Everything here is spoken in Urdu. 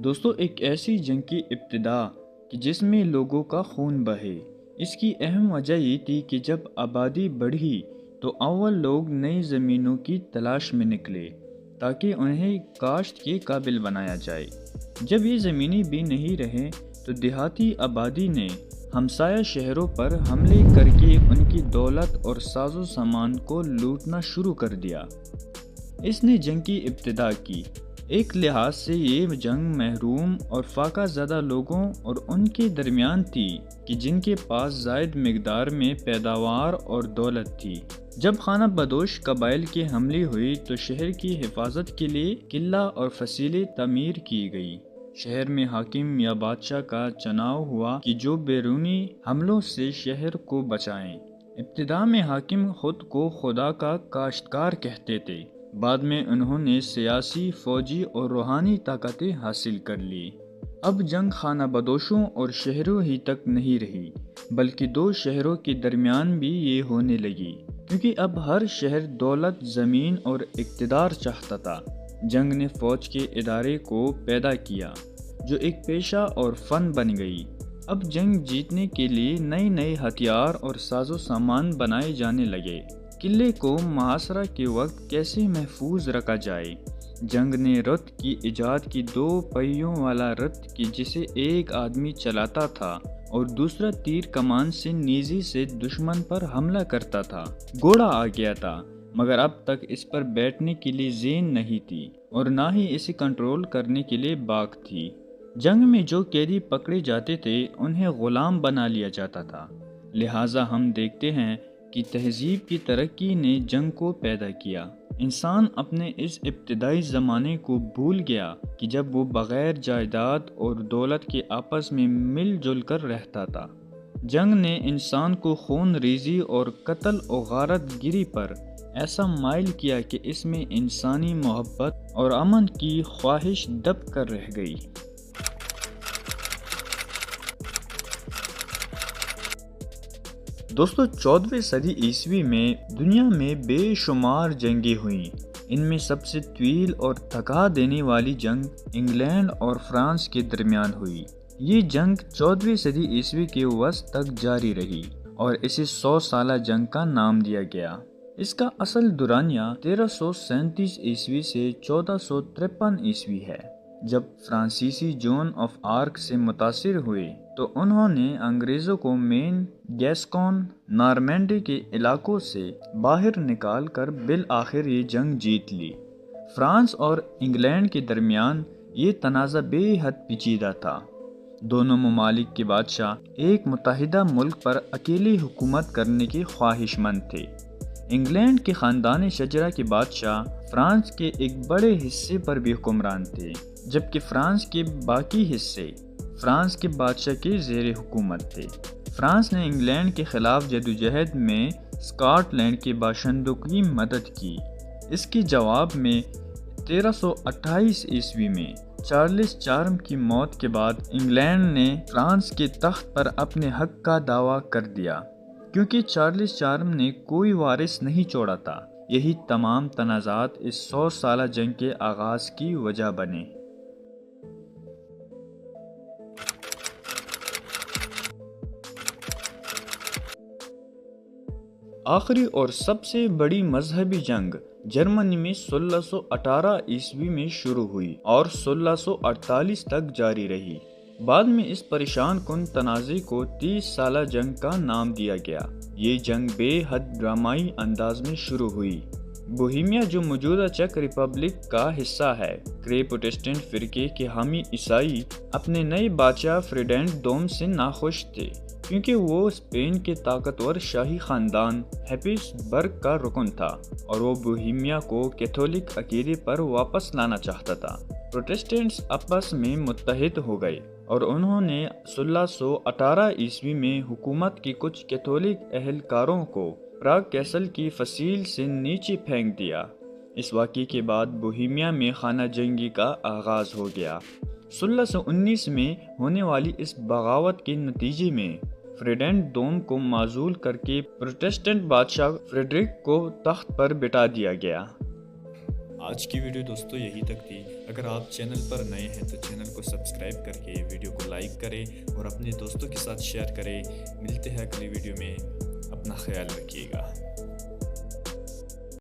دوستو، ایک ایسی جنگ کی ابتدا کہ جس میں لوگوں کا خون بہے۔ اس کی اہم وجہ یہ تھی کہ جب آبادی بڑھی تو اول لوگ نئی زمینوں کی تلاش میں نکلے تاکہ انہیں کاشت کے قابل بنایا جائے۔ جب یہ زمینیں بھی نہیں رہیں تو دیہاتی آبادی نے ہمسایہ شہروں پر حملے کر کے ان کی دولت اور ساز و سامان کو لوٹنا شروع کر دیا۔ اس نے جنگ کی ابتدا کی۔ ایک لحاظ سے یہ جنگ محروم اور فاقہ زدہ لوگوں اور ان کے درمیان تھی کہ جن کے پاس زائد مقدار میں پیداوار اور دولت تھی۔ جب خانہ بدوش قبائل کی حملے ہوئی تو شہر کی حفاظت کے لیے قلعہ اور فصیلیں تعمیر کی گئی۔ شہر میں حاکم یا بادشاہ کا چناؤ ہوا کہ جو بیرونی حملوں سے شہر کو بچائیں۔ ابتدا میں حاکم خود کو خدا کا کاشتکار کہتے تھے، بعد میں انہوں نے سیاسی، فوجی اور روحانی طاقتیں حاصل کر لی۔ اب جنگ خانہ بدوشوں اور شہروں ہی تک نہیں رہی، بلکہ دو شہروں کے درمیان بھی یہ ہونے لگی، کیونکہ اب ہر شہر دولت، زمین اور اقتدار چاہتا تھا۔ جنگ نے فوج کے ادارے کو پیدا کیا جو ایک پیشہ اور فن بن گئی۔ اب جنگ جیتنے کے لیے نئے ہتھیار اور ساز و سامان بنائے جانے لگے۔ قلعے کو محاصرہ کے وقت کیسے محفوظ رکھا جائے؟ جنگ نے رتھ کی ایجاد کی، دو پہیوں والا رتھ کی جسے ایک آدمی چلاتا تھا اور دوسرا تیر کمان سے نیزے سے دشمن پر حملہ کرتا تھا۔ گھوڑا آ گیا تھا، مگر اب تک اس پر بیٹھنے کے لیے زین نہیں تھی اور نہ ہی اسے کنٹرول کرنے کے لیے باغ تھی۔ جنگ میں جو قیدی پکڑے جاتے تھے انہیں غلام بنا لیا جاتا تھا۔ لہٰذا ہم دیکھتے ہیں کہ تہذیب کی ترقی نے جنگ کو پیدا کیا۔ انسان اپنے اس ابتدائی زمانے کو بھول گیا کہ جب وہ بغیر جائیداد اور دولت کے آپس میں مل جل کر رہتا تھا۔ جنگ نے انسان کو خون ریزی اور قتل و غارت گری پر ایسا مائل کیا کہ اس میں انسانی محبت اور امن کی خواہش دب کر رہ گئی۔ دوستو، 14ویں صدی عیسوی میں دنیا میں بے شمار جنگیں ہوئیں۔ ان میں سب سے طویل اور تھکا دینے والی جنگ انگلینڈ اور فرانس کے درمیان ہوئی۔ یہ جنگ 14ویں صدی عیسوی کے وسط تک جاری رہی اور اسے 100 سالہ جنگ کا نام دیا گیا۔ اس کا اصل دورانیہ 1337 عیسوی سے 1453 عیسوی ہے، جب فرانسیسی جون آف آرک سے متاثر ہوئے تو انہوں نے انگریزوں کو مین، گیسکون، نارمینڈی کے علاقوں سے باہر نکال کر بالآخر یہ جنگ جیت لی۔ فرانس اور انگلینڈ کے درمیان یہ تنازع بے حد پیچیدہ تھا۔ دونوں ممالک کے بادشاہ ایک متحدہ ملک پر اکیلے حکومت کرنے کے خواہش مند تھے۔ انگلینڈ کے خاندان شجرا کے بادشاہ فرانس کے ایک بڑے حصے پر بھی حکمران تھے، جبکہ فرانس کے باقی حصے فرانس کے بادشاہ کے زیر حکومت تھے۔ فرانس نے انگلینڈ کے خلاف جدوجہد میں اسکاٹ لینڈ کے باشندوں کی مدد کی۔ اس کے جواب میں 1328 عیسوی میں چارلس چارم کی موت کے بعد انگلینڈ نے فرانس کے تخت پر اپنے حق کا دعویٰ کر دیا، کیونکہ چارلس چارم نے کوئی وارث نہیں چھوڑا تھا۔ یہی تمام تنازعات اس 100 سالہ جنگ کے آغاز کی وجہ بنے۔ آخری اور سب سے بڑی مذہبی جنگ جرمنی میں 1618 عیسوی میں شروع ہوئی اور 1648 تک جاری رہی۔ بعد میں اس پریشان کن تنازع کو 30 سالہ جنگ کا نام دیا گیا۔ یہ جنگ بے حد ڈرامائی انداز میں شروع ہوئی۔ بوہیمیا، جو موجودہ چیک ریپبلک کا حصہ ہے، کرے پروٹسٹنٹ فرقے کے حامی عیسائی اپنے نئے بادشاہ فریڈینڈ دوم سے ناخوش تھے، کیونکہ وہ اسپین کے طاقتور شاہی خاندان ہیپس برگ کا رکن تھا اور وہ بوہیمیا کو کیتھولک عقیدے پر واپس لانا چاہتا تھا۔ پروٹسٹنٹس آپس میں متحد ہو گئے اور انہوں نے 1618 عیسوی میں حکومت کے کچھ کیتھولک اہلکاروں کو پراگ کیسل کی فصیل سے نیچے پھینک دیا۔ اس واقعے کے بعد بوہیمیا میں خانہ جنگی کا آغاز ہو گیا۔ 1619 میں ہونے والی اس بغاوت کے نتیجے میں فریڈینڈ دوم کو معزول کر کے پروٹسٹنٹ بادشاہ فریڈرک کو تخت پر بٹھا دیا گیا۔ آج کی ویڈیو دوستو یہی تک تھی۔ اگر آپ چینل پر نئے ہیں تو چینل کو سبسکرائب سبسکرائب کر کے ویڈیو کو لائک کریں اور اپنے دوستوں کے ساتھ شیئر کریں۔ ملتے ہیں اگلی ویڈیو میں، اپنا خیال رکھیے گا۔